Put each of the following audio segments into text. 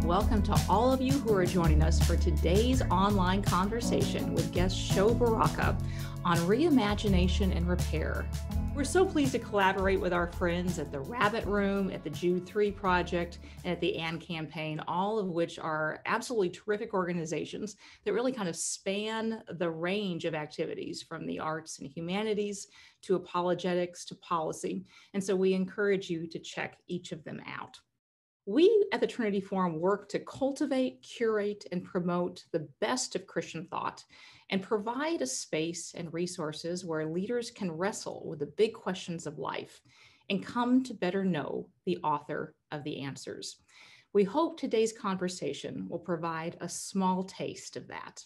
welcome to all of you who are joining us for today's online conversation with guest Sho Baraka on reimagination and repair. We're so pleased to collaborate with our friends at the Rabbit Room, at the Jude 3 Project, and at the AND Campaign, all of which are absolutely terrific organizations that really kind of span the range of activities from the arts and humanities to apologetics to policy. And so we encourage you to check each of them out. We at the Trinity Forum work to cultivate, curate, and promote the best of Christian thought and provide a space and resources where leaders can wrestle with the big questions of life and come to better know the author of the answers. We hope today's conversation will provide a small taste of that.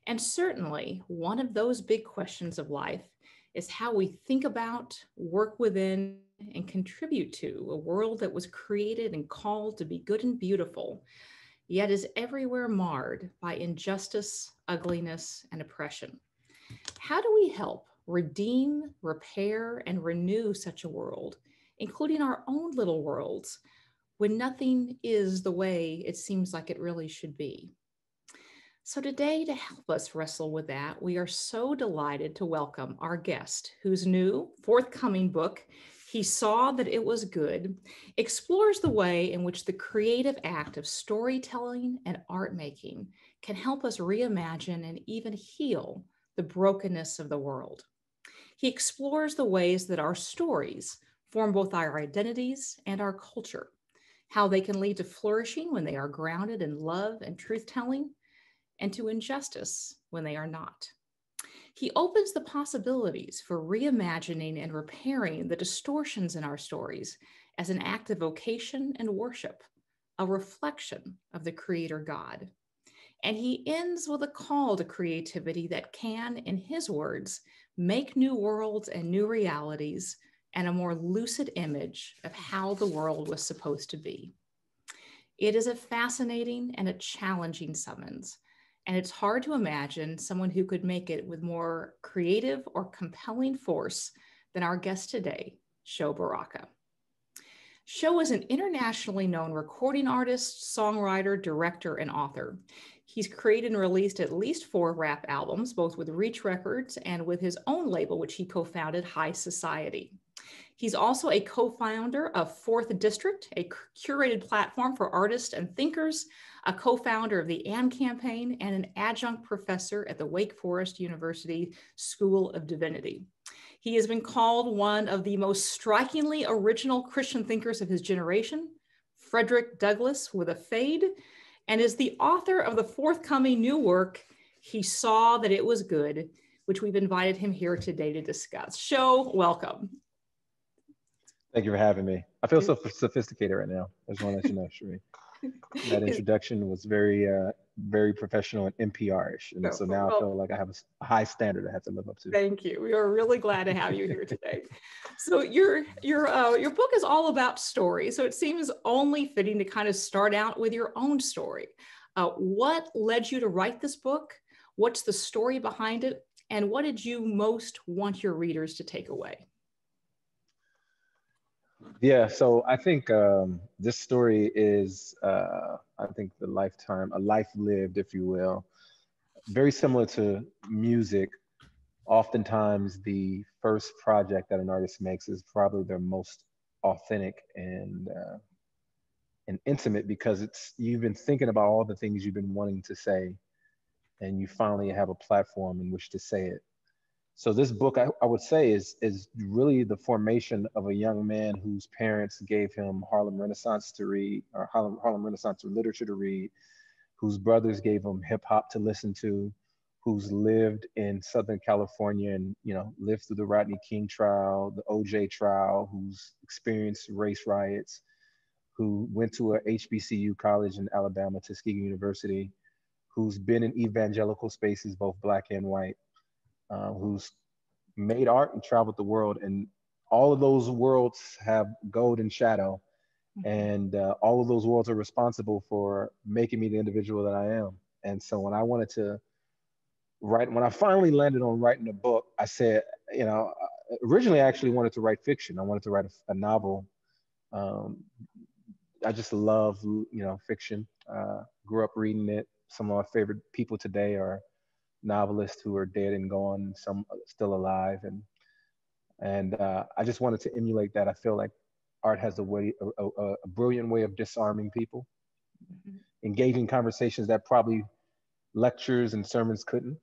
And certainly one of those big questions of life is how we think about, work within, and contribute to a world that was created and called to be good and beautiful, yet is everywhere marred by injustice, ugliness, and oppression. How do we help redeem, repair, and renew such a world, including our own little worlds, when nothing is the way it seems like it really should be? So today, to help us wrestle with that, we are so delighted to welcome our guest, whose new forthcoming book, He Saw That It Was Good, explores the way in which the creative act of storytelling and art making can help us reimagine and even heal the brokenness of the world. He explores the ways that our stories form both our identities and our culture, how they can lead to flourishing when they are grounded in love and truth-telling, and to injustice when they are not. He opens the possibilities for reimagining and repairing the distortions in our stories as an act of vocation and worship, a reflection of the Creator God. And he ends with a call to creativity that can, in his words, make new worlds and new realities and a more lucid image of how the world was supposed to be. It is a fascinating and a challenging summons. And it's hard to imagine someone who could make it with more creative or compelling force than our guest today, Sho Baraka. Sho is an internationally known recording artist, songwriter, director, and author. He's created and released at least 4 rap albums, both with Reach Records and with his own label, which he co-founded, High Society. He's also a co-founder of Fourth District, a curated platform for artists and thinkers, a co-founder of the AND Campaign, and an adjunct professor at the Wake Forest University School of Divinity. He has been called one of the most strikingly original Christian thinkers of his generation, Frederick Douglass with a fade, and is the author of the forthcoming new work, He Saw That It Was Good, which we've invited him here today to discuss. Sho, welcome. Thank you for having me. I feel so sophisticated right now. I just want to let you know, Sheree. That introduction was very, very professional and NPR-ish. And so now I feel like I have a high standard I have to live up to. Thank you. We are really glad to have you here today. So your book is all about story. So it seems only fitting to kind of start out with your own story. What led you to write this book? What's the story behind it? And what did you most want your readers to take away? Yeah, so I think this story is, I think, a life lived, if you will. Very similar to music. Oftentimes, the first project that an artist makes is probably their most authentic and intimate, because you've been thinking about all the things you've been wanting to say, and you finally have a platform in which to say it. So this book, I would say, is really the formation of a young man whose parents gave him Harlem Renaissance to read, or Harlem Renaissance literature to read, whose brothers gave him hip hop to listen to, who's lived in Southern California and, lived through the Rodney King trial, the OJ trial, who's experienced race riots, who went to a HBCU college in Alabama, Tuskegee University, who's been in evangelical spaces, both Black and white, who's made art and traveled the world. And all of those worlds have gold and shadow. And all of those worlds are responsible for making me the individual that I am. And so when I finally landed on writing a book, I said, originally I actually wanted to write fiction. I wanted to write a novel I just love, fiction. Grew up reading it. Some of my favorite people today are novelists who are dead and gone, some still alive, and I just wanted to emulate that. I feel like art has a brilliant way of disarming people, Mhm. engaging conversations that probably lectures and sermons couldn't.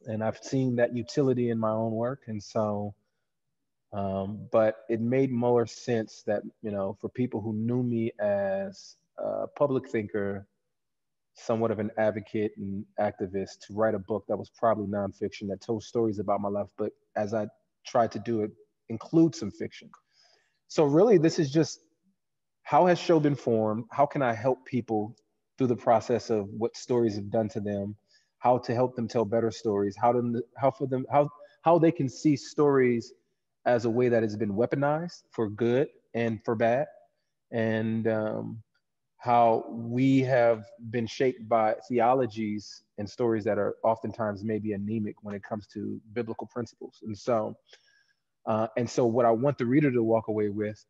And I've seen that utility in my own work, and so. But it made more sense that, for people who knew me as a public thinker, somewhat of an advocate and activist, to write a book that was probably nonfiction that told stories about my life, but as I tried to do it, include some fiction. So really, this is just, how has Sho been formed? How can I help people through the process of what stories have done to them? How to help them tell better stories? How they can see stories as a way that has been weaponized for good and for bad, and how we have been shaped by theologies and stories that are oftentimes maybe anemic when it comes to biblical principles. And so what I want the reader to walk away with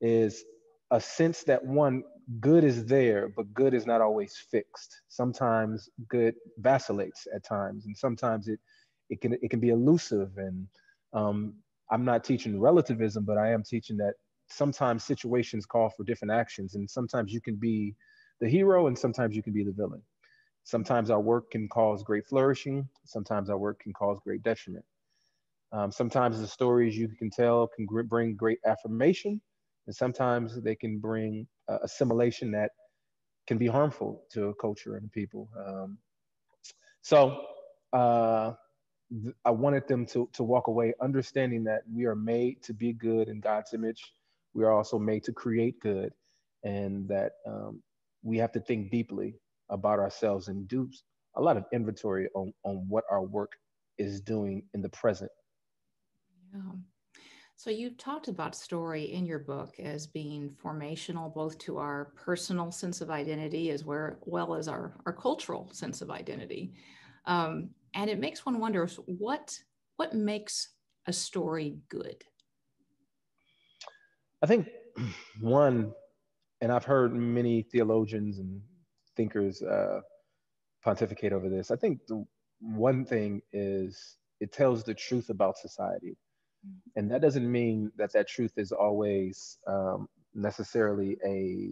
is a sense that, one, good is there, but good is not always fixed. Sometimes good vacillates at times, and sometimes it can be elusive. And um, I'm not teaching relativism, but I am teaching that sometimes situations call for different actions, and sometimes you can be the hero, and sometimes you can be the villain. Sometimes our work can cause great flourishing. Sometimes our work can cause great detriment. Sometimes the stories you can tell can bring great affirmation, and sometimes they can bring assimilation that can be harmful to a culture and people. So uh, I wanted them to walk away understanding that we are made to be good in God's image. We are also made to create good, and that we have to think deeply about ourselves and do a lot of inventory on what our work is doing in the present. Yeah. So you've talked about story in your book as being formational both to our personal sense of identity as well as our cultural sense of identity. And it makes one wonder what makes a story good? I think one, and I've heard many theologians and thinkers pontificate over this. I think the one thing is it tells the truth about society, and that doesn't mean that that truth is always necessarily a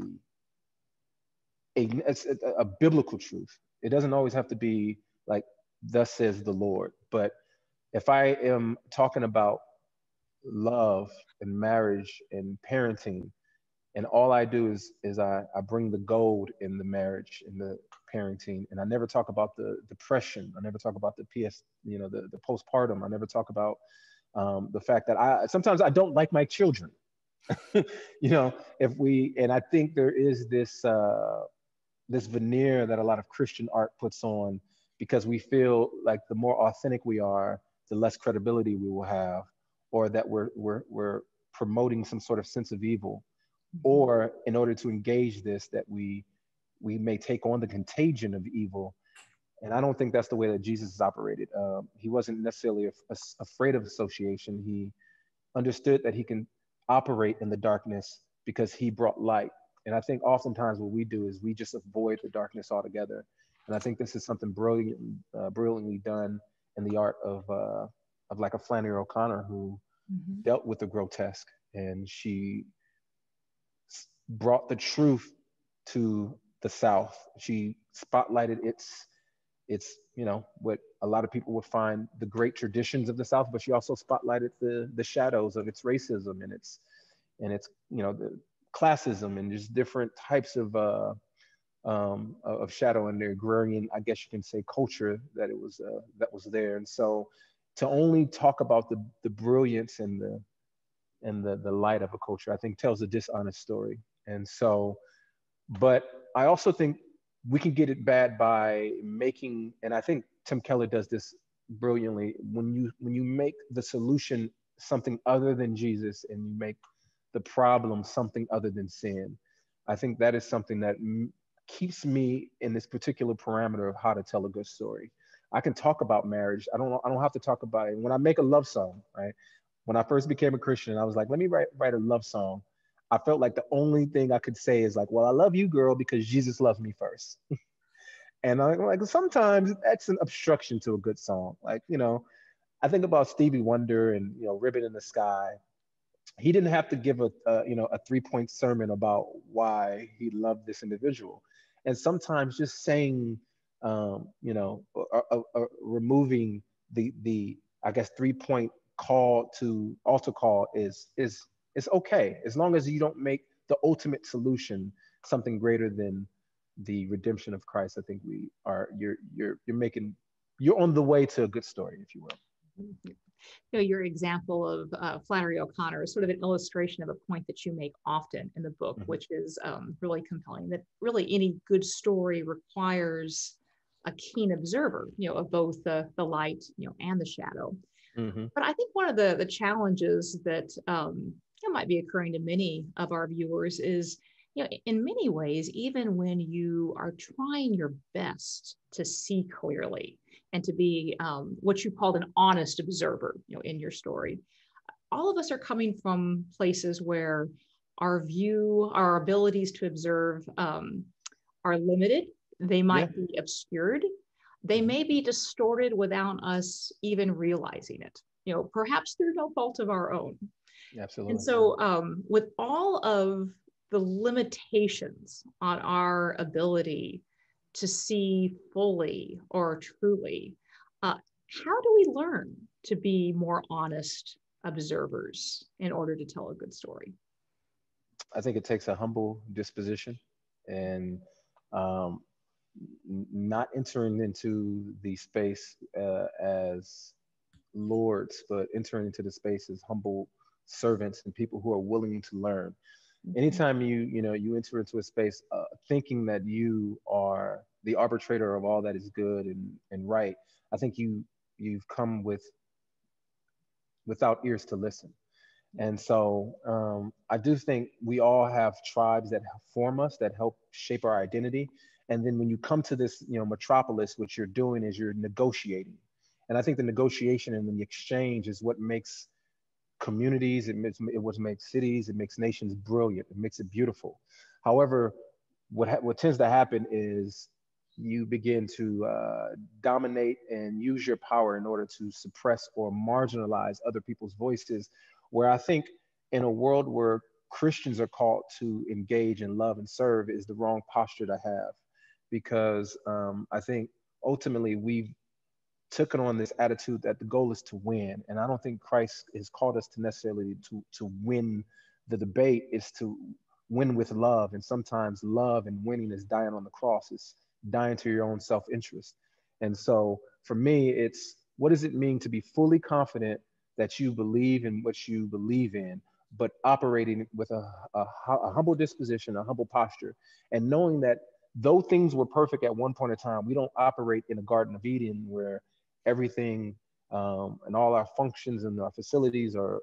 biblical truth. It doesn't always have to be like "Thus says the Lord," but if I am talking about love and marriage and parenting, and all I do is I bring the gold in the marriage, in the parenting, and I never talk about the depression. I never talk about the the postpartum. I never talk about the fact that I sometimes I don't like my children. If we and I think there is this veneer that a lot of Christian art puts on, because we feel like the more authentic we are, the less credibility we will have, or that we're promoting some sort of sense of evil, Mhm. or in order to engage this, that we may take on the contagion of evil. And I don't think that's the way that Jesus has operated. He wasn't necessarily afraid of association. He understood that he can operate in the darkness because he brought light. And I think oftentimes what we do is we just avoid the darkness altogether. And I think this is something brilliantly done in the art of like a Flannery O'Connor, who Mhm. dealt with the grotesque, and she brought the truth to the South. She spotlighted its what a lot of people would find the great traditions of the South, but she also spotlighted the shadows of its racism and its the classism and just different types of shadow and the agrarian, I guess you can say, culture that was there. And so to only talk about the brilliance and the light of a culture, I think tells a dishonest story. And so, but I also think we can get it bad by making, and I think Tim Keller does this brilliantly, when you make the solution something other than Jesus, and you make the problem something other than sin. I think that is something that keeps me in this particular parameter of how to tell a good story. I can talk about marriage. I don't have to talk about it. When I make a love song, right? When I first became a Christian, I was like, let me write a love song. I felt like the only thing I could say is like, well, I love you, girl, because Jesus loved me first. And I'm like, sometimes that's an obstruction to a good song. Like, I think about Stevie Wonder and, Ribbon in the Sky. He didn't have to give a 3-point sermon about why he loved this individual. And sometimes just saying, removing the I guess 3-point call to altar call is okay, as long as you don't make the ultimate solution something greater than the redemption of Christ. I think we are you're on the way to a good story, if you will. Your example of Flannery O'Connor is sort of an illustration of a point that you make often in the book, Mm-hmm. which is really compelling, that really any good story requires a keen observer, of both the light, and the shadow. Mm-hmm. But I think one of the challenges that might be occurring to many of our viewers is, in many ways, even when you are trying your best to see clearly and to be what you called an honest observer, in your story, all of us are coming from places where our abilities to observe are limited. They Yeah. might be obscured. They Mm-hmm. may be distorted without us even realizing it, perhaps through no fault of our own. And Absolutely. so, with all of the limitations on our ability to see fully or truly, how do we learn to be more honest observers in order to tell a good story? I think it takes a humble disposition and um, not entering into the space as lords, but entering into the space as humble servants and people who are willing to learn. Mhm. Anytime you enter into a space thinking that you are the arbitrator of all that is good and right, I think you've come without ears to listen. And so I do think we all have tribes that form us, that help shape our identity. And then when you come to this, metropolis, what you're doing is you're negotiating. And I think the negotiation and the exchange is what makes communities, it what makes cities, it makes nations brilliant, it makes it beautiful. However, what tends to happen is you begin to dominate and use your power in order to suppress or marginalize other people's voices. Where I think in a world where Christians are called to engage and love and serve is the wrong posture to have, because I think ultimately we've taken on this attitude that the goal is to win. And I don't think Christ has called us to necessarily to win the debate, is to win with love. And sometimes love and winning is dying on the cross, it's dying to your own self-interest. And so for me, it's what does it mean to be fully confident that you believe in what you believe in, but operating with a humble disposition, a humble posture, and knowing that though things were perfect at one point in time, we don't operate in a Garden of Eden where everything and all our functions and our facilities are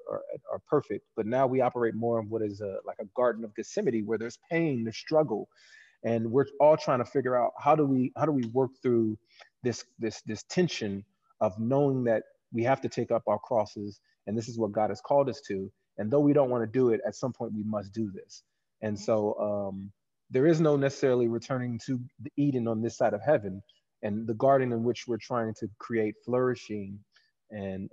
perfect. But now we operate more of what is like a Garden of Gethsemane, where there's pain, there's struggle, and we're all trying to figure out how do we work through this tension of knowing that we have to take up our crosses, and this is what God has called us to. And though we don't want to do it, at some point we must do this. And so there is no necessarily returning to the Eden on this side of heaven, and the garden in which we're trying to create flourishing and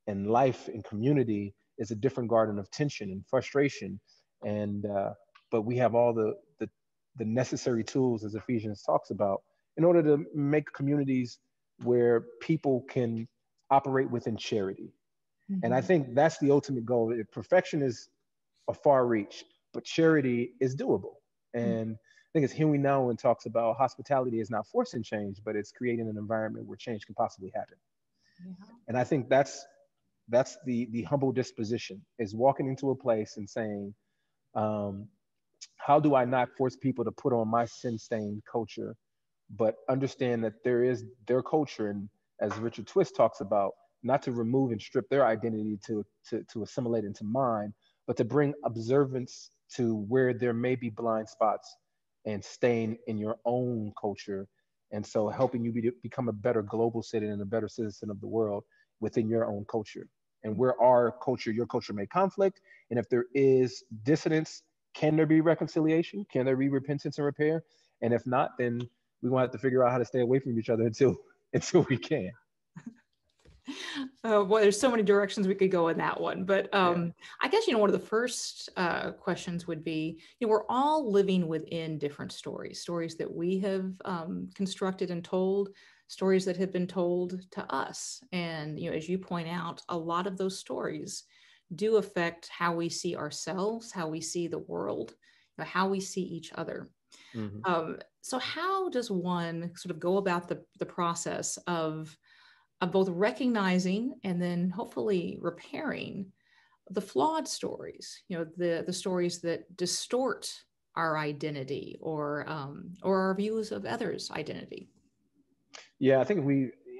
and life and community is a different garden of tension and frustration. And but we have all the necessary tools, as Ephesians talks about, in order to make communities where people can operate within charity. And I Mhm. think that's the ultimate goal. Perfection is a far reach, but charity is doable. And I think it's Huey Nowlin talks about hospitality is not forcing change, but it's creating an environment where change can possibly happen. Yeah. And I think that's the humble disposition, is walking into a place and saying, um, how do I not force people to put on my sin-stained culture, but understand that there is their culture, and as Richard Twist talks about, not to remove and strip their identity to assimilate into mine, but to bring observance to where there may be blind spots and staying in your own culture. And so helping you become a better global citizen and a better citizen of the world within your own culture. and where our culture, your culture may conflict. And if there is dissonance, can there be reconciliation? Can there be repentance and repair? And if not, then we're gonna have to figure out how to stay away from each other until until we can. Well, there's so many directions we could go in that one, but Yeah. I guess one of the first questions would be, we're all living within different stories, stories that we have constructed and told, stories that have been told to us, and as you point out, a lot of those stories do affect how we see ourselves, how we see the world, how we see each other. Hmm. So how does one sort of go about the process of both recognizing and then hopefully repairing the flawed stories, the stories that distort our identity or our views of others' identity? Yeah, I think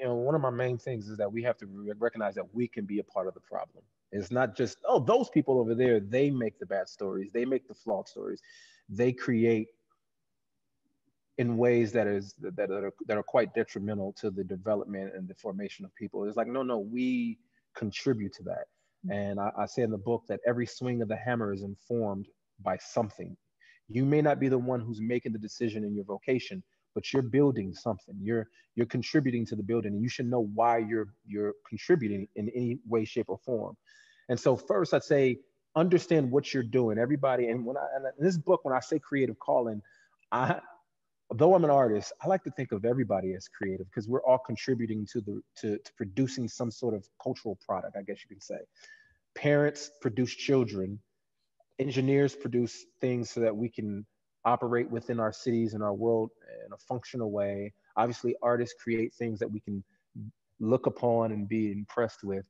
one of my main things is that we have to recognize that we can be a part of the problem. It's not just, oh, those people over there, they make the bad stories, they make the flawed stories, they create in ways that are quite detrimental to the development and the formation of people. It's like, no, no, we contribute to that. And I say in the book that every swing of the hammer is informed by something. You may not be the one who's making the decision in your vocation, but you're building something. You're contributing to the building, and you should know why you're contributing in any way, shape, or form. And so first, I'd say understand what you're doing. Everybody, and in this book, when I say creative calling, I though I'm an artist, I like to think of everybody as creative because we're all contributing to producing some sort of cultural product, I guess you can say. Parents produce children, engineers produce things so that we can operate within our cities and our world in a functional way. Obviously, artists create things that we can look upon and be impressed with.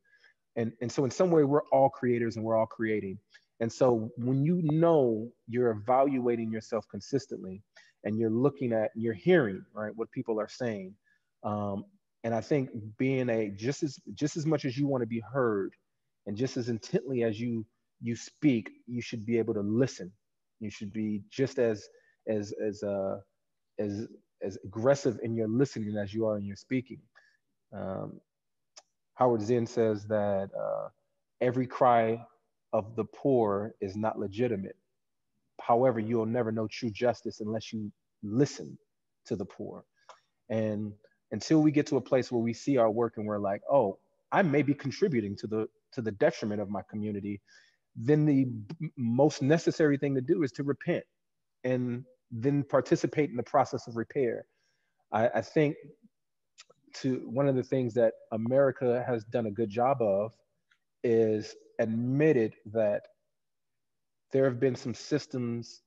And so in some way, we're all creators and we're all creating. And so when you know you're evaluating yourself consistently and you're looking at, you're hearing, right, what people are saying. And I think being just as much as you want to be heard and just as intently as you speak, you should be able to listen. You should be just as as uh, as as aggressive in your listening as you are in your speaking. Um, Howard Zinn says that every cry of the poor is not legitimate. However, you'll never know true justice unless you listen to the poor. And until we get to a place where we see our work and we're like, oh, I may be contributing to the detriment of my community, then the most necessary thing to do is to repent and then participate in the process of repair. I think to one of the things that America has done a good job of is admitted that there have been some systems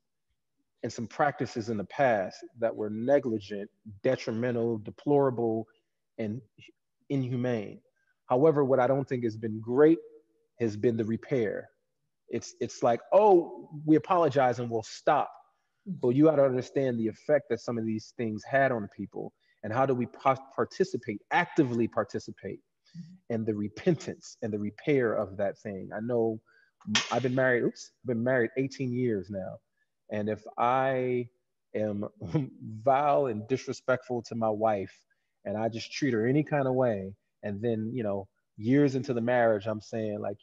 and some practices in the past that were negligent, detrimental, deplorable, and inhumane. However, what I don't think has been great has been the repair. It's like, oh, we apologize and we'll stop. But you got to understand the effect that some of these things had on people, and how do we participate, actively participate in the repentance and the repair of that thing. I know I've been married 18 years now. And if I am vile and disrespectful to my wife and I just treat her any kind of way, and then, years into the marriage, I'm saying, like,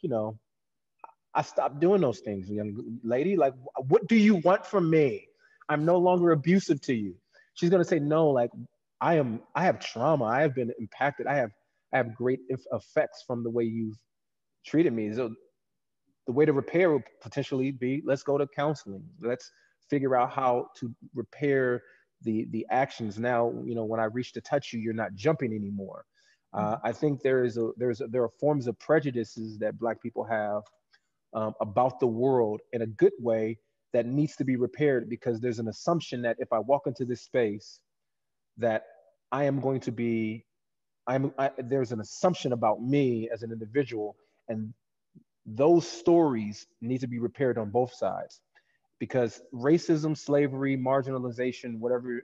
I stopped doing those things, young lady. Like, what do you want from me? I'm no longer abusive to you. She's gonna say no. Like, I have trauma. I have been impacted. I have great effects from the way you've treated me. So the way to repair will potentially be, let's go to counseling. Let's figure out how to repair the actions. Now, when I reach to touch you, you're not jumping anymore. I think there are forms of prejudices that Black people have about the world in a good way that needs to be repaired, because there's an assumption that if I walk into this space, that I am going to be, there's an assumption about me as an individual, and those stories need to be repaired on both sides, because racism, slavery, marginalization, whatever,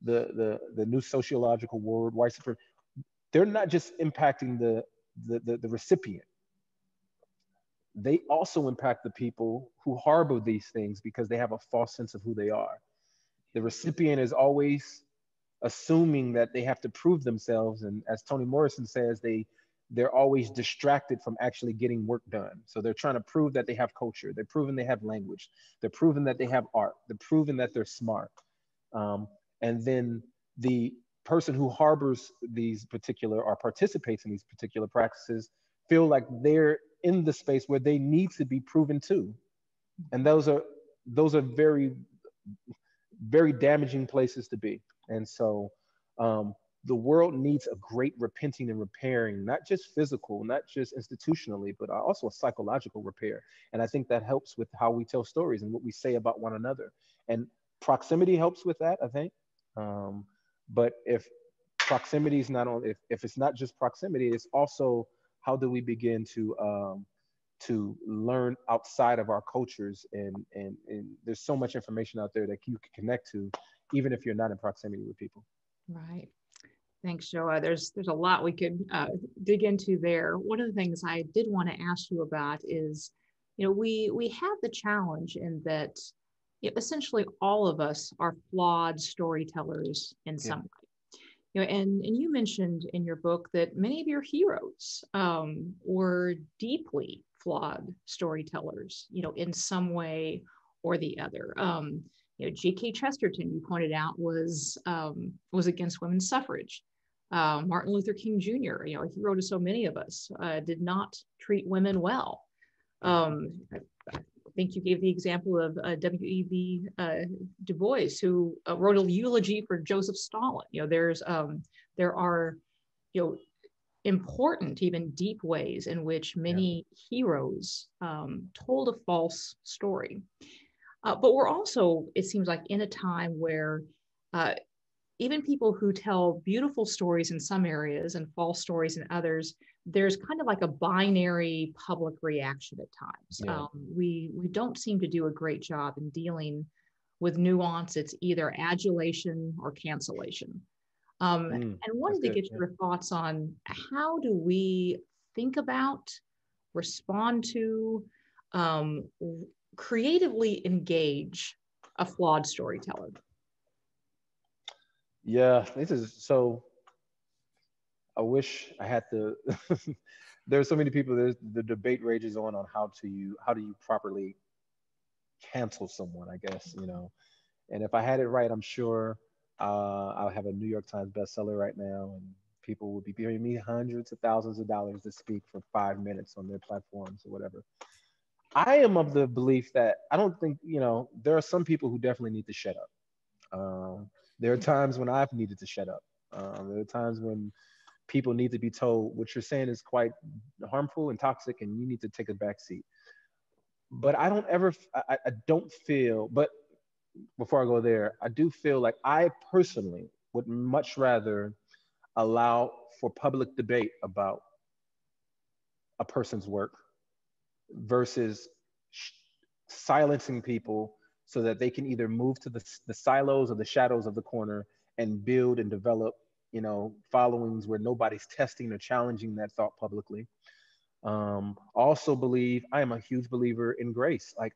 the new sociological word, white supremacy, they're not just impacting the recipient. They also impact the people who harbor these things because they have a false sense of who they are. The recipient is always assuming that they have to prove themselves, and as Toni Morrison says, they're always distracted from actually getting work done. So they're trying to prove that they have culture. They're proving they have language. They're proving that they have art. They're proving that they're smart. Um, and then the person who harbors these particular or participates in these particular practices feel like they're in the space where they need to be proven too. And those are very, very damaging places to be. And so the world needs a great repenting and repairing, not just physical, not just institutionally, but also a psychological repair. And I think that helps with how we tell stories and what we say about one another. And proximity helps with that, I think. Um, but if proximity is not only, if it's not just proximity, it's also how do we begin to learn outside of our cultures, and there's so much information out there that you can connect to even if you're not in proximity with people. Right. Thanks, Shoa. There's a lot we could dig into there. One of the things I did want to ask you about is, we have the challenge in that essentially all of us are flawed storytellers in Yeah. some way. And you mentioned in your book that many of your heroes were deeply flawed storytellers, in some way or the other. G.K. Chesterton, you pointed out, was against women's suffrage. Martin Luther King Jr., a hero to so many of us, did not treat women well. I think you gave the example of W.E.B. Du Bois, who wrote a eulogy for Joseph Stalin. There are, important, even deep ways in which many heroes told a false story. But we're also, it seems like, in a time where even people who tell beautiful stories in some areas and false stories in others, there's kind of like a binary public reaction at times. Yeah. We don't seem to do a great job in dealing with nuance. It's either adulation or cancellation. And wanted That's to good. get Yeah. your thoughts on how do we think about, respond to, um, creatively engage a flawed storyteller. Yeah, this is so. I wish I had to. There's so many people. There's the debate rages on how do you properly cancel someone. I guess And if I had it right, I'm sure I'll have a New York Times bestseller right now, and people would be paying me hundreds of thousands of dollars to speak for 5 minutes on their platforms or whatever. I am of the belief that I don't think there are some people who definitely need to shut up. There are times when I've needed to shut up. There are times when people need to be told what you're saying is quite harmful and toxic, and you need to take a back seat. But I don't ever, I don't feel, but before I go there, I do feel like I personally would much rather allow for public debate about a person's work versus silencing people so that they can either move to the silos or the shadows of the corner and build and develop, followings where nobody's testing or challenging that thought publicly. Also believe I am a huge believer in grace. Like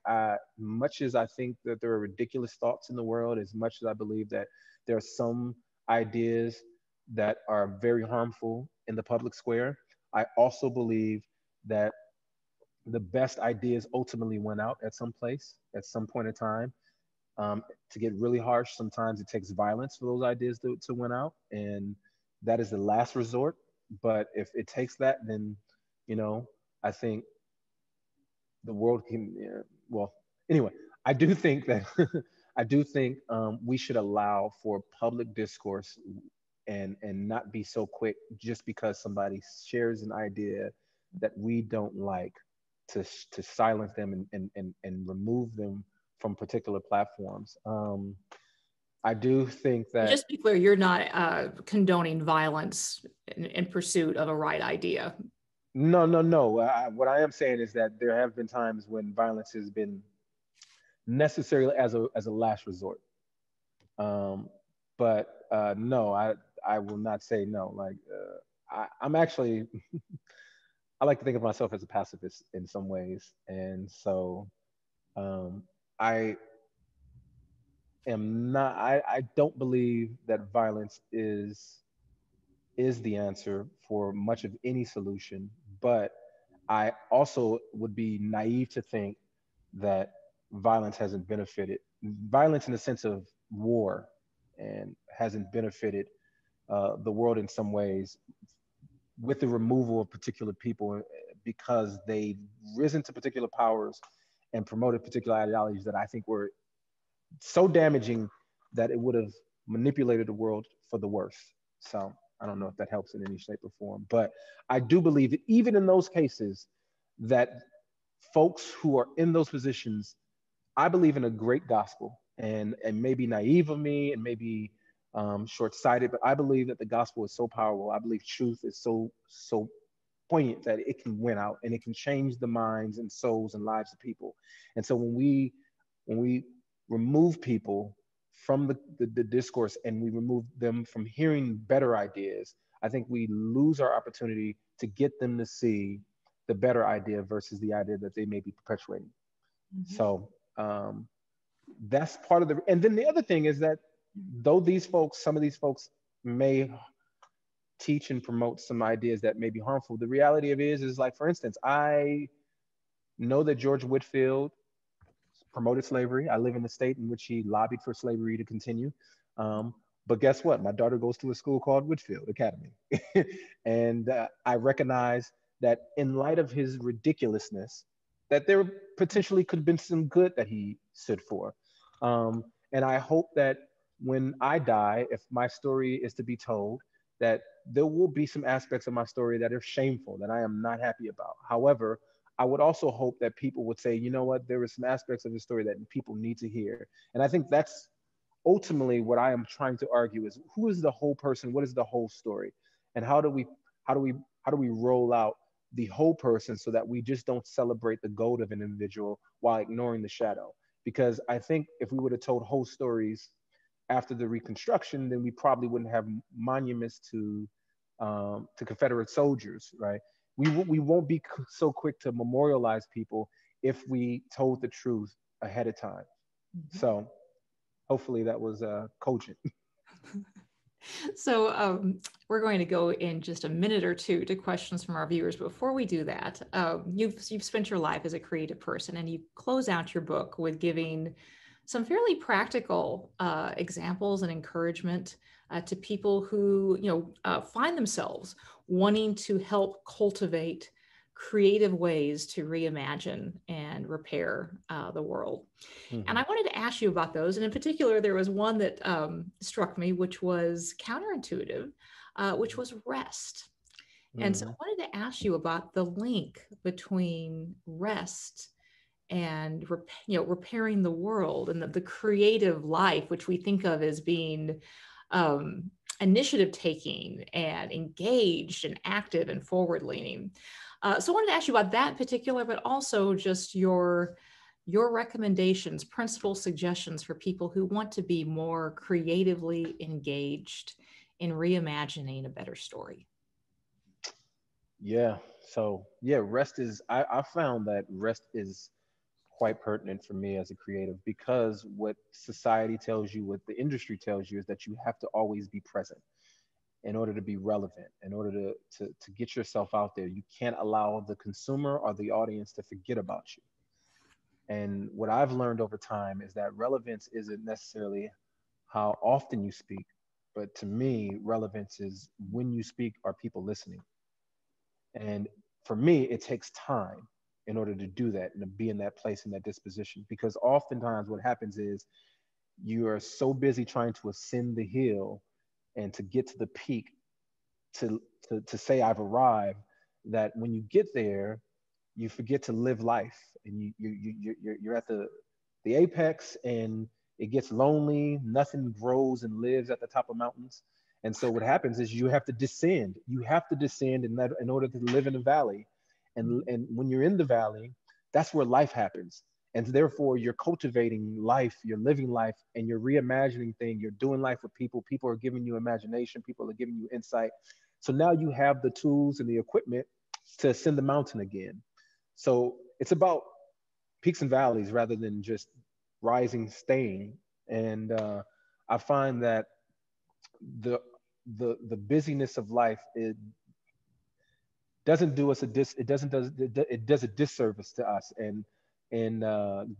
much as I think that there are ridiculous thoughts in the world, as much as I believe that there are some ideas that are very harmful in the public square, I also believe that the best ideas ultimately went out at some place, at some point in time. To get really harsh, sometimes it takes violence for those ideas to win out, and that is the last resort. But if it takes that, then you know, I think the world can. Yeah, well, anyway, I do think that I do think we should allow for public discourse and not be so quick just because somebody shares an idea that we don't like to silence them and remove them from particular platforms. I do think that Just to be clear, you're not condoning violence in pursuit of a right idea. no. What I am saying is that there have been times when violence has been necessarily as a last resort. But no, I will not say no. Like I'm actually I like to think of myself as a pacifist in some ways, and so I am not. I don't believe that violence is is the answer for much of any solution. But I also would be naive to think that violence hasn't benefited, violence in the sense of war, and hasn't benefited the world in some ways with the removal of particular people because they've risen to particular powers and promoted particular ideologies that I think were so damaging that it would have manipulated the world for the worse. So I don't know if that helps in any shape or form, but I do believe that even in those cases, that folks who are in those positions, I believe in a great gospel, and maybe naive of me, and maybe short-sighted, but I believe that the gospel is so powerful. I believe truth is so poignant that it can win out and it can change the minds and souls and lives of people. And so when we remove people from the discourse and we remove them from hearing better ideas, I think we lose our opportunity to get them to see the better idea versus the idea that they may be perpetuating. Mhm. So that's part of the. And then the other thing is that though these folks, some of these folks may teach and promote some ideas that may be harmful, the reality of it is like, for instance, I know that George Whitefield promoted slavery. I live in the state in which he lobbied for slavery to continue. But guess what? My daughter goes to a school called Whitefield Academy. And I recognize that in light of his ridiculousness, that there potentially could have been some good that he stood for. And I hope that when I die, if my story is to be told, that there will be some aspects of my story that are shameful, that I am not happy about. However, I would also hope that people would say, you know what, there are some aspects of the story that people need to hear. And I think that's ultimately what I am trying to argue is who is the whole person? What is the whole story? And how do we how do we roll out the whole person so that we just don't celebrate the gold of an individual while ignoring the shadow? Because I think if we would have told whole stories after the Reconstruction, then we probably wouldn't have monuments to Confederate soldiers, right? We won't be so quick to memorialize people if we told the truth ahead of time. Mhm. So hopefully that was cogent. So we're going to go in just a minute or two to questions from our viewers. Before we do that, you've spent your life as a creative person, and you close out your book with giving some fairly practical examples and encouragement to people who find themselves wanting to help cultivate creative ways to reimagine and repair the world. And Mm-hmm. I wanted to ask you about those. And in particular, there was one that struck me, which was counterintuitive, which was rest. And so I Mm-hmm. wanted to ask you about the link between rest and repairing the world and the creative life, which we think of as being initiative taking and engaged and active and forward leaning. So I wanted to ask you about that in particular, but also just your recommendations, principles, suggestions for people who want to be more creatively engaged in reimagining a better story. Yeah. So yeah, rest is. I found that rest is quite pertinent for me as a creative because what society tells you, what the industry tells you, is that you have to always be present in order to be relevant, in order to get yourself out there. You can't allow the consumer or the audience to forget about you. And what I've learned over time is that relevance isn't necessarily how often you speak, but to me, relevance is when you speak, are people listening? And for me, it takes time in order to do that and to be in that place, in that disposition. Because oftentimes what happens is you are so busy trying to ascend the hill and to get to the peak to say I've arrived, that when you get there, you forget to live life, and you're at the apex, and it gets lonely. Nothing grows and lives at the top of mountains, and so what happens is you have to descend. You have to descend in order to live in the valley, and when you're in the valley, that's where life happens. And therefore, you're cultivating life, you're living life, and you're reimagining things. You're doing life with people. People are giving you imagination. People are giving you insight. So now you have the tools and the equipment to ascend the mountain again. So it's about peaks and valleys rather than just rising, staying. And I find that the the busyness of life, it doesn't do us a dis it doesn't does it does a disservice to us. And in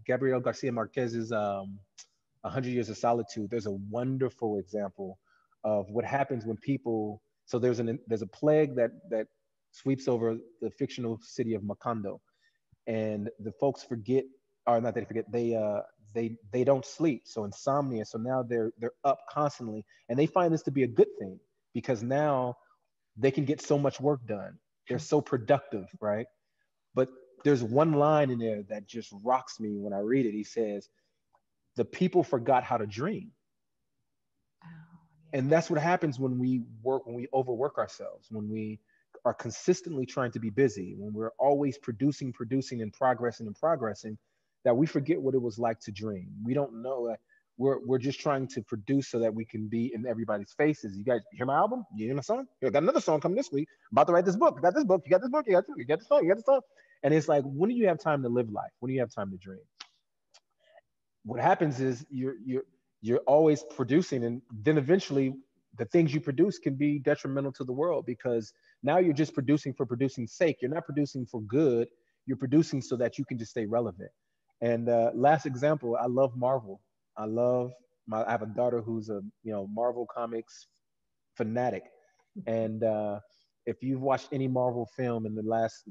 Gabriel Garcia Marquez's 100 Years of Solitude, there's a wonderful example of what happens when people. So there's a plague that sweeps over the fictional city of Macondo, and the folks forget, or not they forget, they don't sleep, so insomnia. So now they're up constantly, and they find this to be a good thing because now they can get so much work done. They're so productive, right? But there's one line in there that just rocks me when I read it. He says, "The people forgot how to dream." Oh, And that's what happens when we overwork ourselves, when we are consistently trying to be busy, when we're always producing and progressing, that we forget what it was like to dream. We don't know that we're just trying to produce so that we can be in everybody's faces. You guys hear my album? You hear my song? I got another song coming this week. I'm about to write this book. I got this book. You got this book. You got the song. You got the song. And it's like, when do you have time to live life? When do you have time to dream? What happens is you're always producing, and then eventually the things you produce can be detrimental to the world, because now you're just producing for producing's sake. You're not producing for good. You're producing so that you can just stay relevant. And last example, I love Marvel. I have a daughter who's a Marvel comics fanatic, and if you've watched any Marvel film in the last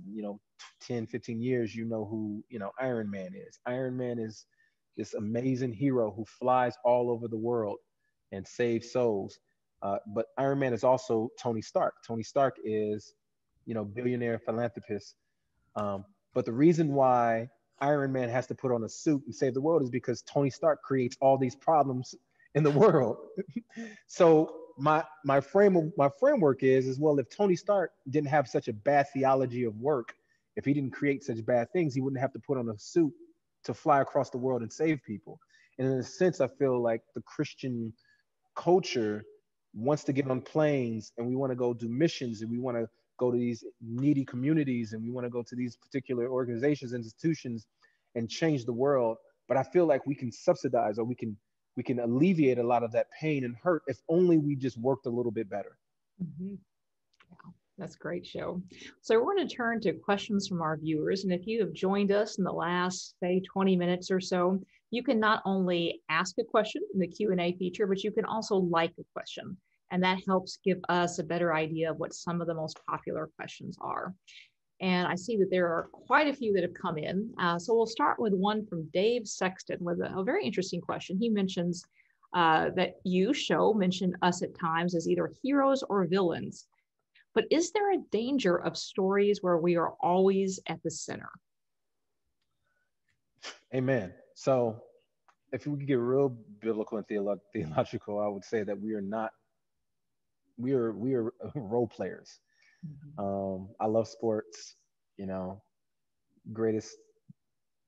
10, 15 years, you know who Iron Man is. Iron Man is this amazing hero who flies all over the world and saves souls. But Iron Man is also Tony Stark. Tony Stark is, billionaire philanthropist. But the reason why Iron Man has to put on a suit and save the world is because Tony Stark creates all these problems in the world. So my framework is well, if Tony Stark didn't have such a bad theology of work, if he didn't create such bad things, he wouldn't have to put on a suit to fly across the world and save people. And in a sense, I feel like the Christian culture wants to get on planes, and we want to go do missions, and we want to go to these needy communities, and we want to go to these particular organizations, institutions, and change the world. But I feel like we can subsidize, or we can alleviate a lot of that pain and hurt if only we just worked a little bit better. mm-hmm. That's great, Sho. So we're going to turn to questions from our viewers. And if you have joined us in the last, say, 20 minutes or so, you can not only ask a question in the Q&A feature, but you can also like a question. And that helps give us a better idea of what some of the most popular questions are. And I see that there are quite a few that have come in. So we'll start with one from Dave Sexton with a very interesting question. He mentions that you, Sho, mentioned us at times as either heroes or villains. But is there a danger of stories where we are always at the center? Amen. So if we could get real biblical and theological, I would say that we are role players. I love sports, greatest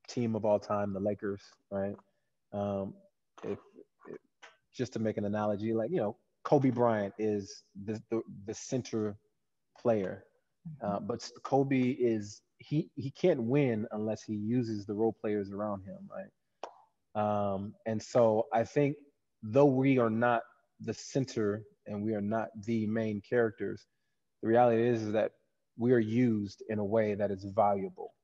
team of all time, the Lakers, right? If, just to make an analogy, like, Kobe Bryant is the center player. But Kobe he can't win unless he uses the role players around him, right? And so I think, though we are not the center and we are not the main characters, the reality is that we are used in a way that is valuable.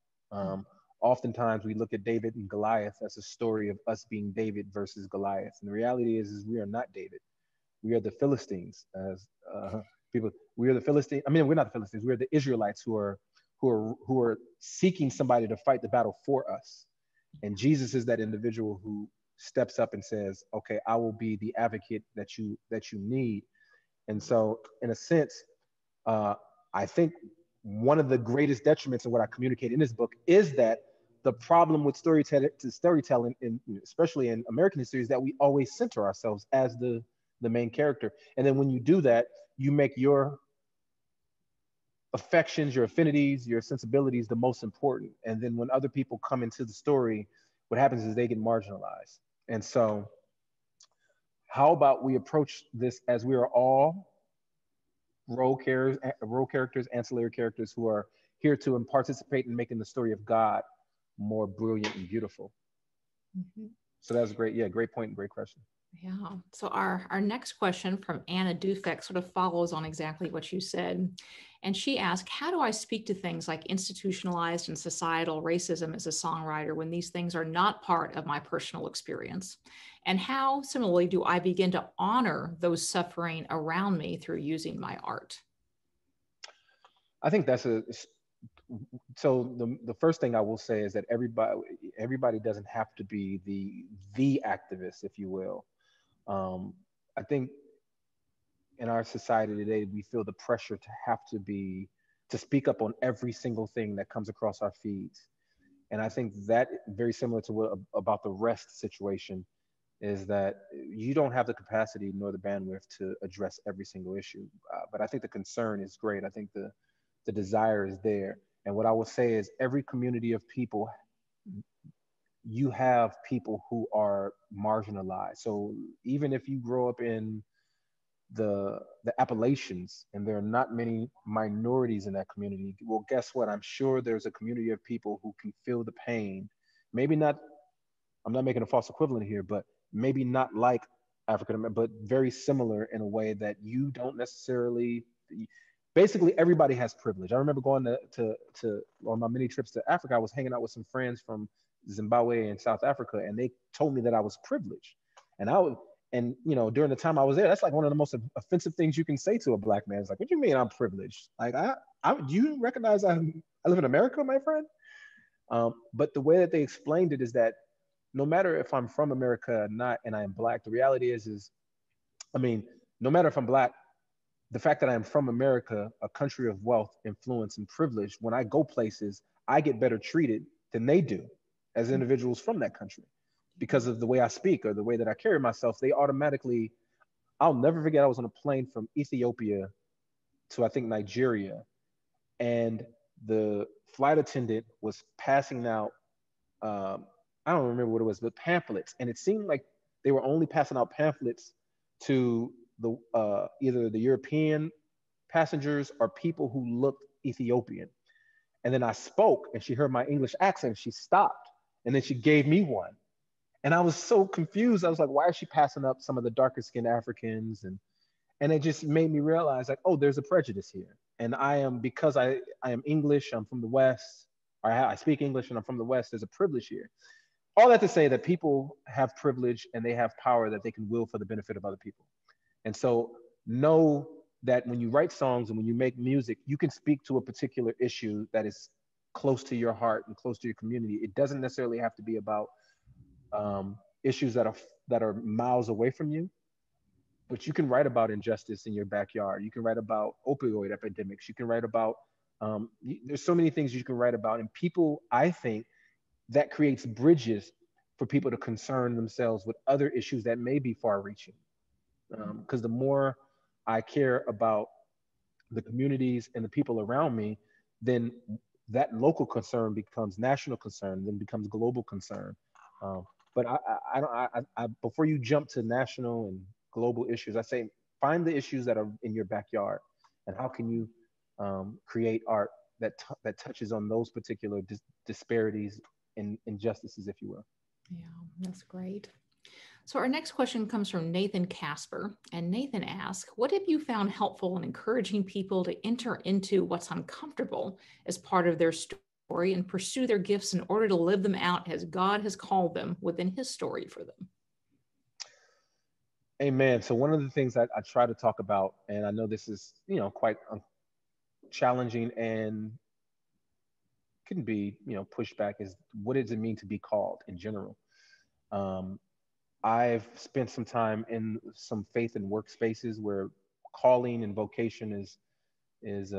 Oftentimes we look at David and Goliath as a story of us being David versus Goliath, and the reality is we are not David. We are the Philistines, as people. We are the Philistines. I mean, we're not the Philistines. We are the Israelites who are seeking somebody to fight the battle for us. And Jesus is that individual who steps up and says, "Okay, I will be the advocate that you need." And so, in a sense, I think one of the greatest detriments of what I communicate in this book is that the problem with storytelling, especially in American history, is that we always center ourselves as the main character. And then when you do that, you make your affections, your affinities, your sensibilities the most important. And then when other people come into the story, what happens is they get marginalized. And so how about we approach this as we are all role characters, ancillary characters who are here to participate in making the story of God more brilliant and beautiful. So that was great. Yeah, great point and great question. Yeah. So our next question from Anna Dufek sort of follows on exactly what you said. And she asked, how do I speak to things like institutionalized and societal racism as a songwriter when these things are not part of my personal experience? And how, similarly, do I begin to honor those suffering around me through using my art? I think that's a so the first thing I will say is that everybody doesn't have to be the activist, if you will. Um, I think in our society today, we feel the pressure to have to speak up on every single thing that comes across our feeds. And I think that very similar to what about the rest situation is that you don't have the capacity nor the bandwidth to address every single issue. But I think the concern is great. I think the desire is there. And what I will say is every community of people, you have people who are marginalized. So even if you grow up in the Appalachians and there are not many minorities in that community, well, guess what? I'm sure there's a community of people who can feel the pain. Maybe not, I'm not making a false equivalent here, but maybe not like African American, but very similar in a way that you don't necessarily. Basically, everybody has privilege. I remember going to on my many trips to Africa. I was hanging out with some friends from Zimbabwe and South Africa, and they told me that I was privileged. And I was, and during the time I was there, that's like one of the most offensive things you can say to a black man. It's like, what do you mean I'm privileged? Like, do you recognize I live in America, my friend? But the way that they explained it is that no matter if I'm from America or not, and I am black, the reality is, I mean, no matter if I'm black, the fact that I am from America, a country of wealth, influence, and privilege, when I go places, I get better treated than they do as individuals from that country because of the way I speak or the way that I carry myself. They automatically, I'll never forget, I was on a plane from Ethiopia to, I think, Nigeria, and the flight attendant was passing out, I don't remember what it was, but pamphlets. And it seemed like they were only passing out pamphlets to the either the European passengers or people who looked Ethiopian. And then I spoke and she heard my English accent. She stopped and then she gave me one. And I was so confused. I was like, why is she passing up some of the darker skinned Africans? And it just made me realize like, oh, there's a prejudice here. And I am, because I am English, I'm from the West, or I speak English and I'm from the West, there's a privilege here. All that to say that people have privilege and they have power that they can will for the benefit of other people. And so know that when you write songs and when you make music, you can speak to a particular issue that is close to your heart and close to your community. It doesn't necessarily have to be about issues that are miles away from you, but you can write about injustice in your backyard. You can write about opioid epidemics. You can write about there's so many things you can write about, and people, I think, that creates bridges for people to concern themselves with other issues that may be far-reaching. Because the more I care about the communities and the people around me, then that local concern becomes national concern, then becomes global concern. Um, but before you jump to national and global issues, I say find the issues that are in your backyard, and how can you create art that touches on those particular disparities and injustices, if you will. Yeah, that's great. So our next question comes from Nathan Casper. And Nathan asks, what have you found helpful in encouraging people to enter into what's uncomfortable as part of their story and pursue their gifts in order to live them out as God has called them within his story for them? Amen. So one of the things that I try to talk about, and I know this is, quite challenging and can be, pushed back, is what does it mean to be called in general? Um, I've spent some time in some faith and work spaces where calling and vocation is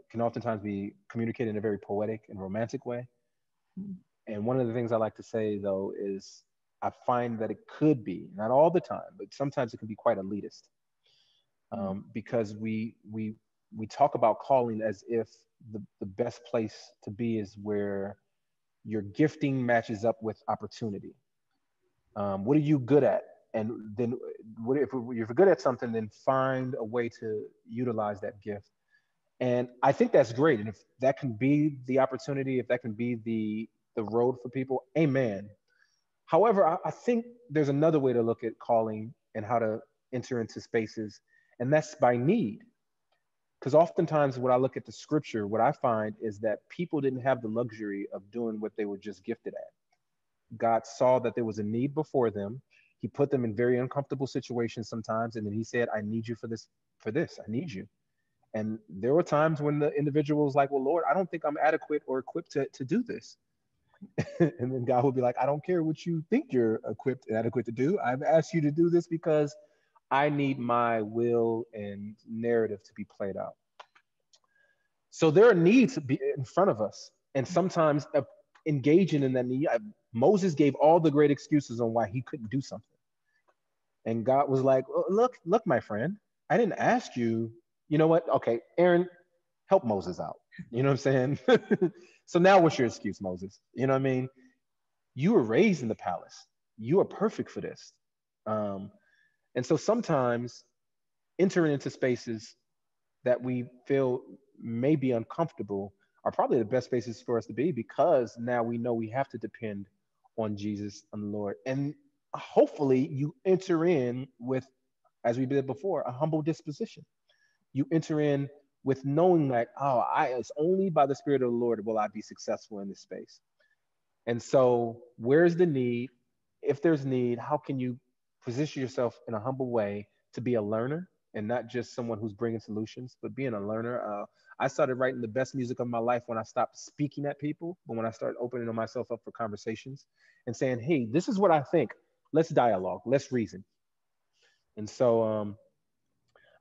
can oftentimes be communicated in a very poetic and romantic way. And one of the things I like to say though is I find that it could be, not all the time, but sometimes it can be quite elitist, because we talk about calling as if the best place to be is where your gifting matches up with opportunity. What are you good at? And then if you're good at something, then find a way to utilize that gift. And I think that's great. And if that can be the opportunity, if that can be the road for people, amen. However, I think there's another way to look at calling, and how to enter into spaces. And that's by need. Because oftentimes, when I look at the scripture, what I find is that people didn't have the luxury of doing what they were just gifted at. God saw that there was a need before them. He put them in very uncomfortable situations sometimes, and then he said, I need you for this, I need you. And there were times when the individual was like, well, Lord, I don't think I'm adequate or equipped to do this. And then God would be like, I don't care what you think you're equipped and adequate to do. I've asked you to do this because I need my will and narrative to be played out. So there are needs in front of us. And sometimes engaging in that need, Moses gave all the great excuses on why he couldn't do something. And God was like, oh, look, my friend, I didn't ask you. You know what? Okay, Aaron, help Moses out. You know what I'm saying? So now what's your excuse, Moses? You know what I mean? You were raised in the palace. You are perfect for this. Um, and so sometimes entering into spaces that we feel may be uncomfortable are probably the best spaces for us to be, because now we know we have to depend on Jesus and the Lord. And hopefully you enter in with, as we did before, a humble disposition. You enter in with knowing that, oh, it's only by the Spirit of the Lord will I be successful in this space. And so where's the need? If there's need, how can you position yourself in a humble way to be a learner and not just someone who's bringing solutions, but being a learner? I started writing the best music of my life when I stopped speaking at people, but when I started opening myself up for conversations and saying, hey, this is what I think. Let's dialogue. Let's reason. And so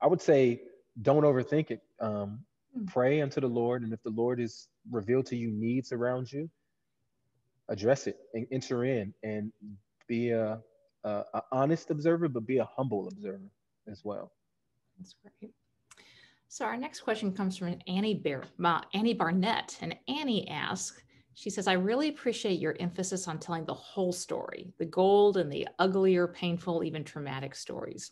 I would say, don't overthink it. Pray unto the Lord. And if the Lord is revealed to you needs around you, address it and enter in and be a honest observer, but be a humble observer as well. That's great. So our next question comes from Annie Barnett. And Annie asks, she says, I really appreciate your emphasis on telling the whole story, the gold and the uglier, painful, even traumatic stories.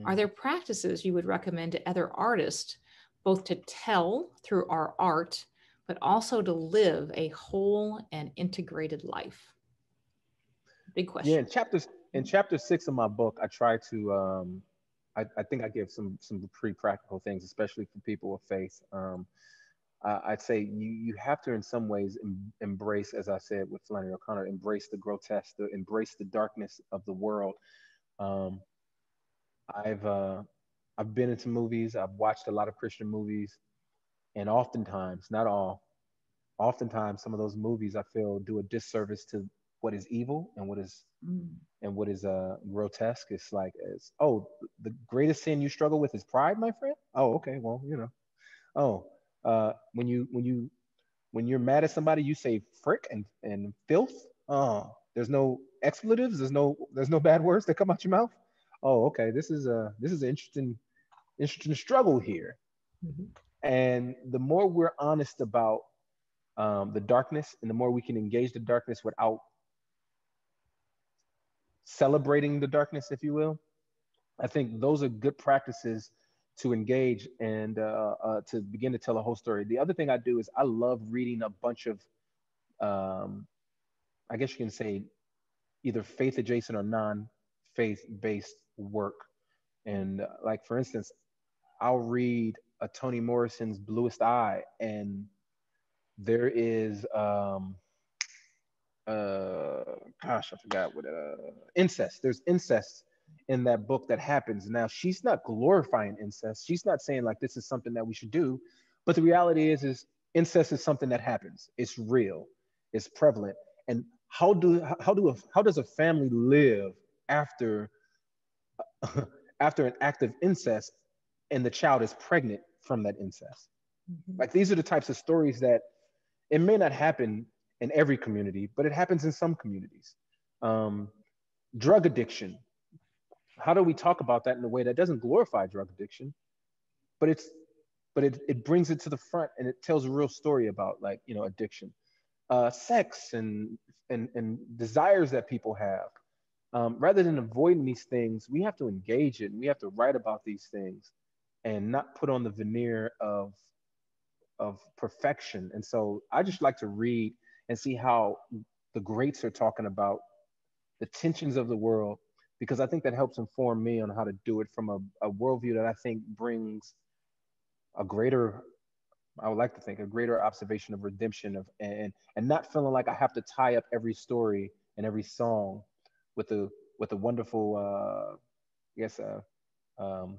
Are there practices you would recommend to other artists, both to tell through our art, but also to live a whole and integrated life? Big question. Yeah, in chapter 6 of my book, I try to I think I give some pretty practical things, especially for people of faith. I'd say you have to, in some ways, embrace, as I said with Flannery O'Connor, embrace the grotesque, embrace the darkness of the world. Um, I've I've been into movies. I've watched a lot of Christian movies, and oftentimes, not all, oftentimes some of those movies I feel do a disservice to what is evil and what is grotesque. It's like, oh, the greatest sin you struggle with is pride, my friend. Oh, okay, well, you know. Oh, when you're mad at somebody, you say frick and filth. Oh, there's no expletives. There's no bad words that come out your mouth. Oh, okay. This is an interesting struggle here. Mm-hmm. And the more we're honest about the darkness, and the more we can engage the darkness without celebrating the darkness, if you will, I think those are good practices to engage and to begin to tell a whole story. The other thing I do is I love reading a bunch of, I guess you can say, either faith adjacent or non-faith based work. And like, for instance, I'll read a Toni Morrison's Bluest Eye, and there is uh gosh, I forgot what incest. There's incest in that book that happens. Now, she's not glorifying incest. She's not saying like this is something that we should do, but the reality is incest is something that happens. It's real. It's prevalent. And how does a family live after after an act of incest and the child is pregnant from that incest? Mm-hmm. Like, these are the types of stories that it may not happen in every community, but it happens in some communities. Um, Drug addiction. How do we talk about that in a way that doesn't glorify drug addiction, but it brings it to the front and it tells a real story about, like, addiction, sex, and desires that people have. Rather than avoiding these things, we have to engage it, and we have to write about these things and not put on the veneer of perfection. And so I just like to read and see how the greats are talking about the tensions of the world, because I think that helps inform me on how to do it from a worldview that I think brings a greater, I would like to think, a greater observation of redemption of, and not feeling like I have to tie up every story and every song with the wonderful yes um,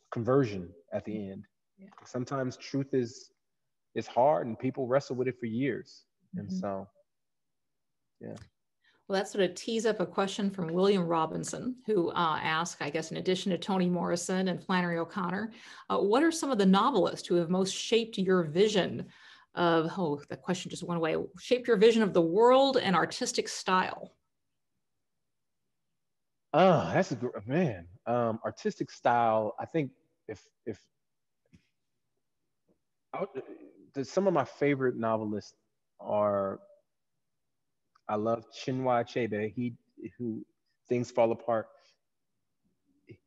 conversion at the end. Yeah. Sometimes truth is hard and people wrestle with it for years. And Mhm. so yeah. Well, that sort of tees up a question from William Robinson, who asked, I guess, in addition to Toni Morrison and Flannery O'Connor, what are some of the novelists who have most shaped your vision of, oh, the question just went away, shaped your vision of the world and artistic style? Oh, that's a good man. Artistic style. I think if I some of my favorite novelists are, I love Chinua Achebe. He who Things Fall Apart.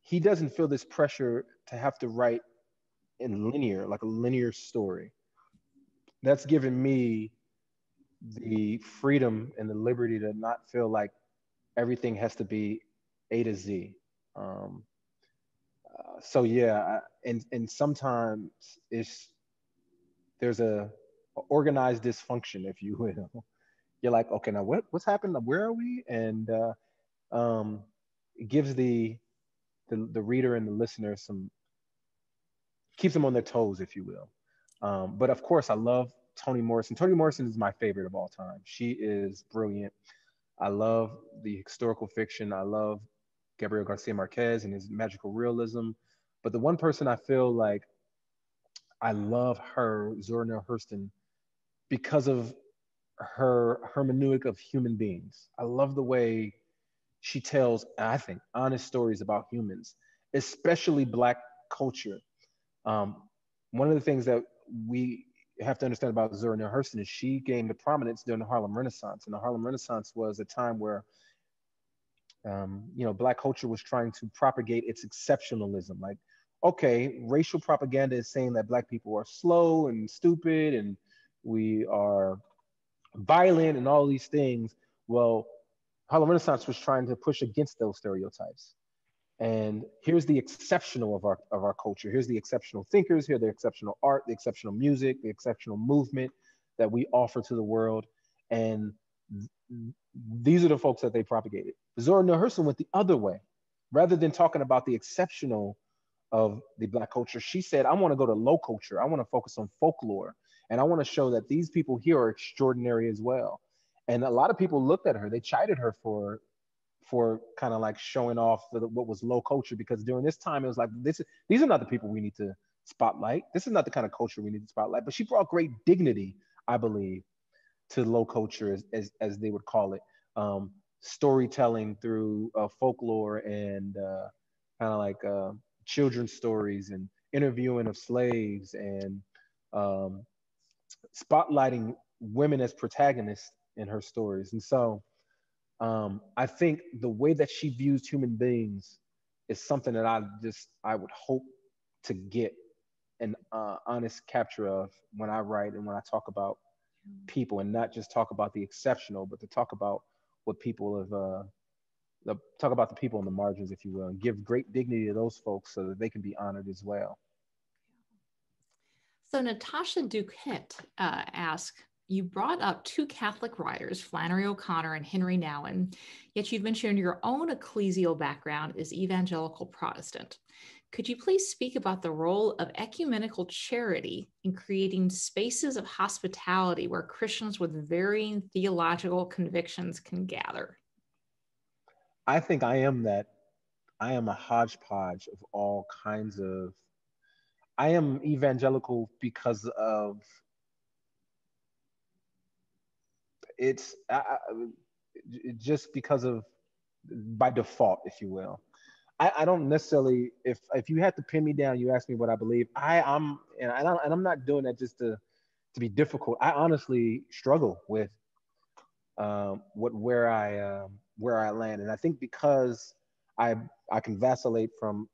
He doesn't feel this pressure to have to write in linear, like a linear story. That's given me the freedom and the liberty to not feel like everything has to be A to Z. Um, so yeah, and sometimes it's there's a organized dysfunction, if you will. You're like, okay, now what's happened? Where are we? And it gives the reader and the listener some, keeps them on their toes, if you will. But of course, I love Toni Morrison. Toni Morrison is my favorite of all time. She is brilliant. I love the historical fiction. I love Gabriel Garcia Marquez and his magical realism. But the one person I feel like I love her, Zora Neale Hurston, because of her hermeneutic of human beings. I love the way she tells, I think, honest stories about humans, especially Black culture. Um, One of the things that we have to understand about Zora Neale Hurston is she gained the prominence during the Harlem Renaissance, and the Harlem Renaissance was a time where Black culture was trying to propagate its exceptionalism. Like, okay, racial propaganda is saying that Black people are slow and stupid, and we are violent, and all these things. Well, Harlem Renaissance was trying to push against those stereotypes. And here's the exceptional of our culture. Here's the exceptional thinkers. Here, the exceptional art, the exceptional music, the exceptional movement that we offer to the world. And these are the folks that they propagated. Zora Neale Hurston went the other way. Rather than talking about the exceptional of the Black culture, she said, I want to go to low culture. I want to focus on folklore. And I want to show that these people here are extraordinary as well. And a lot of people looked at her, they chided her for kind of like showing off what was low culture, because during this time it was like, these are not the people we need to spotlight. This is not the kind of culture we need to spotlight. But she brought great dignity, I believe, to low culture, as they would call it, storytelling through folklore and kind of like children's stories and interviewing of slaves and um, spotlighting women as protagonists in her stories. And so I think the way that she views human beings is something that I would hope to get an honest capture of when I write and when I talk about people, and not just talk about the exceptional, but to talk about what people have, talk about the people on the margins, if you will, and give great dignity to those folks so that they can be honored as well. So Natasha Duquette asked, you brought up two Catholic writers, Flannery O'Connor and Henry Nouwen, yet you've mentioned your own ecclesial background is evangelical Protestant. Could you please speak about the role of ecumenical charity in creating spaces of hospitality where Christians with varying theological convictions can gather? I think I am that. I am a hodgepodge of all kinds of. I am evangelical because of it's just because of, by default, if you will. I don't necessarily, if you had to pin me down, you ask me what I believe. I'm not doing that just to be difficult. I honestly struggle with where I land, and I think because I I can vacillate from,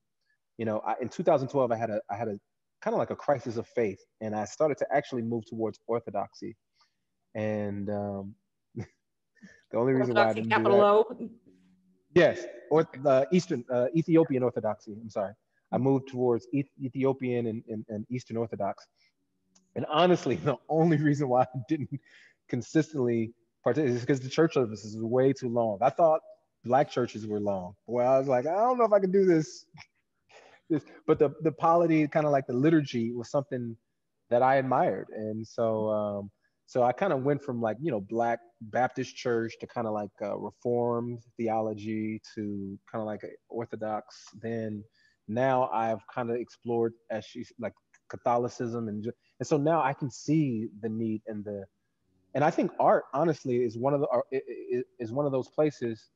in 2012 I had a kind of like a crisis of faith, and I started to actually move towards orthodoxy. And the only reason why I Orthodoxy didn't do capital that, O. Yes, or the Eastern Ethiopian Orthodoxy. I'm sorry. I moved towards Ethiopian and Eastern Orthodox. And honestly, the only reason why I didn't consistently partake is because the church services were way too long. I thought black churches were long. Well, I was like, I don't know if I can do this. But the polity, kind of like the liturgy, was something that I admired, and so I kind of went from, like, black Baptist church to kind of like Reformed theology to kind of like a Orthodox. Then now I've kind of explored, as she's like, Catholicism, and so now I can see the need and I think art, honestly, is one of is one of those places,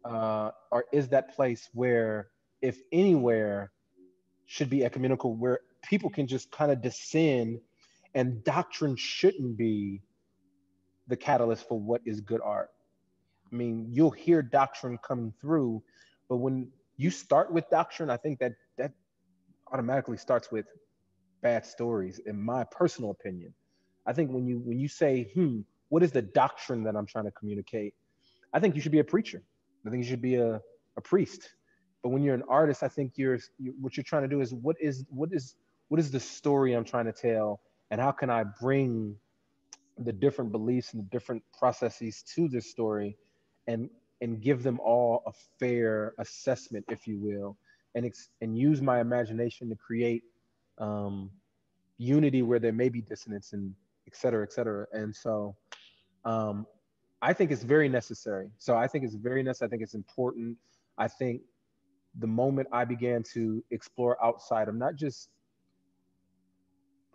or is that place where, if anywhere, should be ecumenical, where people can just kind of descend, and doctrine shouldn't be the catalyst for what is good art. I mean, you'll hear doctrine coming through, but when you start with doctrine, I think that automatically starts with bad stories, in my personal opinion. I think when you say, what is the doctrine that I'm trying to communicate? I think you should be a preacher. I think you should be a priest. But when you're an artist, I think what you're trying to do is, what is the story I'm trying to tell, and how can I bring the different beliefs and the different processes to this story, and give them all a fair assessment, if you will, and use my imagination to create um, unity where there may be dissonance, and et cetera, et cetera. And so um, I think it's very necessary. So I think it's very necessary. I think it's important. I think the moment I began to explore outside of not just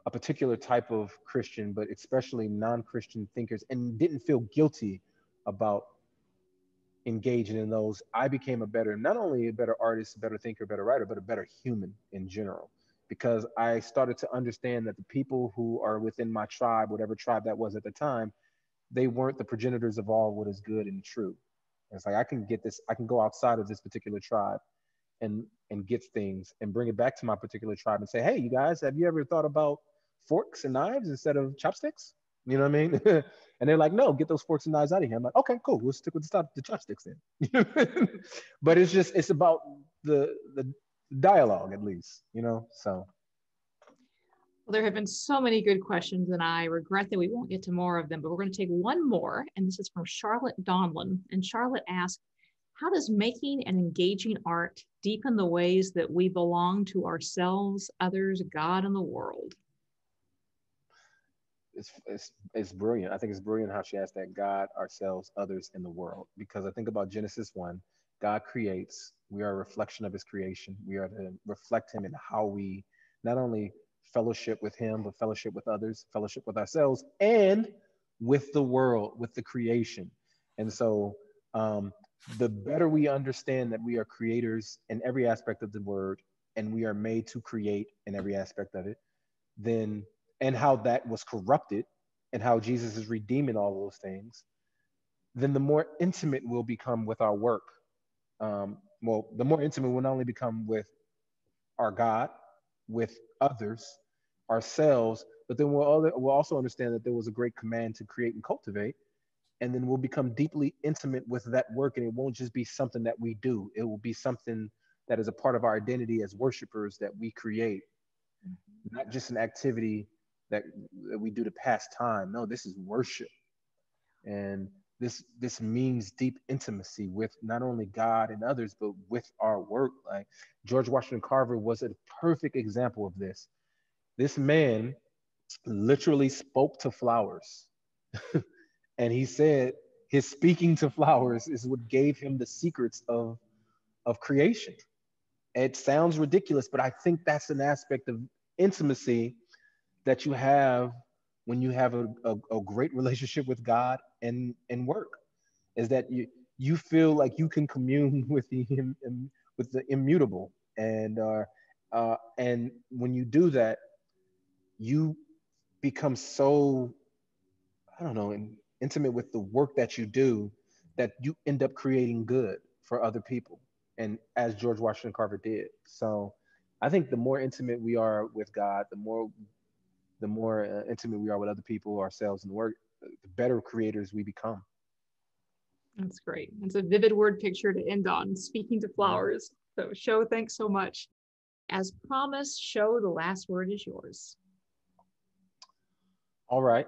a particular type of Christian, but especially non-Christian thinkers, and didn't feel guilty about engaging in those, I became not only a better artist, a better thinker, a better writer, but a better human in general. Because I started to understand that the people who are within my tribe, whatever tribe that was at the time, they weren't the progenitors of all what is good and true. And it's like, I can go outside of this particular tribe and get things and bring it back to my particular tribe and say, hey, you guys, have you ever thought about forks and knives instead of chopsticks? You know what I mean? And they're like, no, get those forks and knives out of here. I'm like, okay, cool. We'll stick with the chopsticks then. But it's about the dialogue, at least. So Well, there have been so many good questions, and I regret that we won't get to more of them, but we're going to take one more. And this is from Charlotte Donlin. And Charlotte asks, how does making and engaging art deepen the ways that we belong to ourselves, others, God, and the world? it's brilliant. I think it's brilliant how she asked that: God, ourselves, others, in the world. Because I think about Genesis 1, God creates. We are a reflection of his creation. We are to reflect him in how we not only fellowship with him, but fellowship with others, fellowship with ourselves, and with the world, with the creation. And so um, the better we understand that we are creators in every aspect of the word, and we are made to create in every aspect of it, then, and how that was corrupted, and how Jesus is redeeming all those things, then the more intimate we'll become with our work. Well, the more intimate we'll not only become with our God, with others, ourselves, but then we'll also understand that there was a great command to create and cultivate. And then we'll become deeply intimate with that work. And it won't just be something that we do, it will be something that is a part of our identity as worshipers, that we create, not just an activity that we do to pass time. No, this is worship. And this means deep intimacy with not only God and others, but with our work. Like, George Washington Carver was a perfect example of this. This man literally spoke to flowers. And he said his speaking to flowers is what gave him the secrets of creation. It sounds ridiculous, but I think that's an aspect of intimacy that you have when you have a great relationship with God and work, is that you feel like you can commune with with the immutable. And when you do that, you become so, I don't know, intimate with the work that you do, that you end up creating good for other people. And as George Washington Carver did. So I think the more intimate we are with God, the more intimate we are with other people, ourselves, and the work, the better creators we become. That's great. It's a vivid word picture to end on, speaking to flowers. So Sho, thanks so much. As promised, Sho, the last word is yours. All right.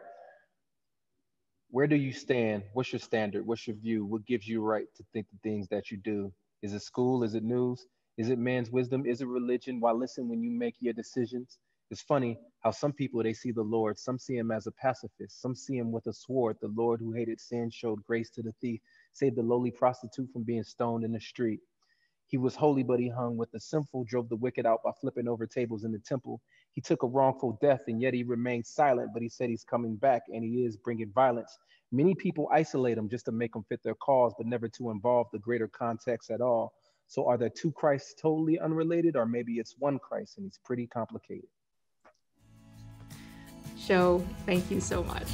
Where do you stand? What's your standard? What's your view? What gives you right to think the things that you do? Is it school? Is it news? Is it man's wisdom? Is it religion? Why listen when you make your decisions? It's funny how some people they see the Lord, some see him as a pacifist, some see him with a sword. The Lord who hated sin showed grace to the thief, saved the lowly prostitute from being stoned in the street. He was holy, but he hung with the sinful, drove the wicked out by flipping over tables in the temple. He took a wrongful death, and yet he remained silent, but he said he's coming back, and he is bringing violence. Many people isolate him just to make him fit their cause, but never to involve the greater context at all. So are there two Christs totally unrelated, or maybe it's one Christ, and he's pretty complicated? Sho, thank you so much.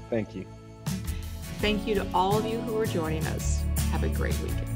Thank you. Thank you to all of you who are joining us. Have a great weekend.